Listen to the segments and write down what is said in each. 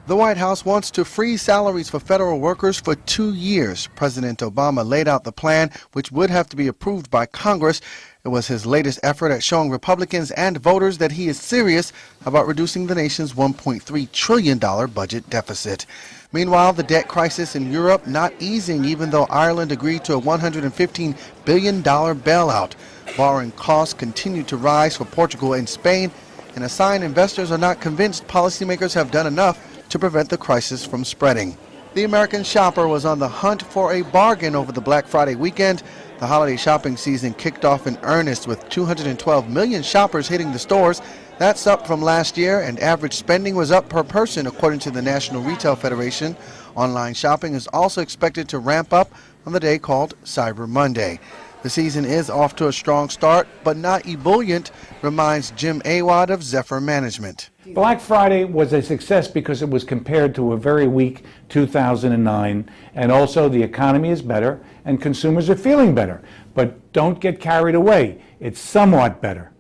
The White House wants to freeze salaries for federal workers for 2 years. President Obama laid out the plan, which would have to be approved by Congress. It was his latest effort at showing Republicans and voters that he is serious about reducing the nation's $1.3 trillion budget deficit. Meanwhile, the debt crisis in Europe not easing, even though Ireland agreed to a $115 billion bailout. Borrowing costs continue to rise for Portugal and Spain, and a sign investors are not convinced policymakers have done enough to prevent the crisis from spreading. The American shopper was on the hunt for a bargain over the Black Friday weekend. The holiday shopping season kicked off in earnest with 212 million shoppers hitting the stores. That's up from last year, and average spending was up per person, according to the National Retail Federation. Online shopping is also expected to ramp up on the day called Cyber Monday. The season is off to a strong start, but not ebullient, reminds Jim Awad of Zephyr Management. Black Friday was a success because it was compared to a very weak 2009, and also the economy is better and consumers are feeling better. But don't get carried away. It's somewhat better.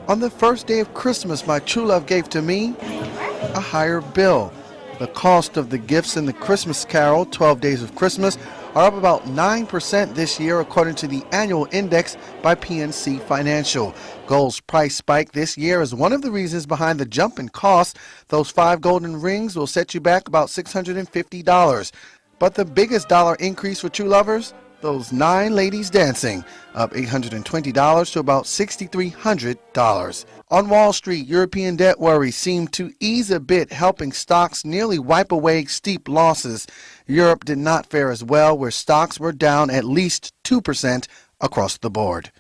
On the first day of Christmas, my true love gave to me a higher bill. The cost of the gifts in the Christmas Carol, 12 Days of Christmas, are up about 9% this year, according to the annual index by PNC Financial. Gold's price spike this year is one of the reasons behind the jump in cost. Those 5 golden rings will set you back about $650. But the biggest dollar increase for true lovers? Those 9 ladies dancing, up $820 to about $6,300. On Wall Street, European debt worries seem to ease a bit, helping stocks nearly wipe away steep losses. Europe did not fare as well, where stocks were down at least 2% across the board.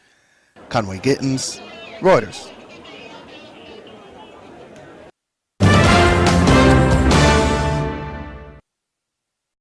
Conway Gittins, Reuters.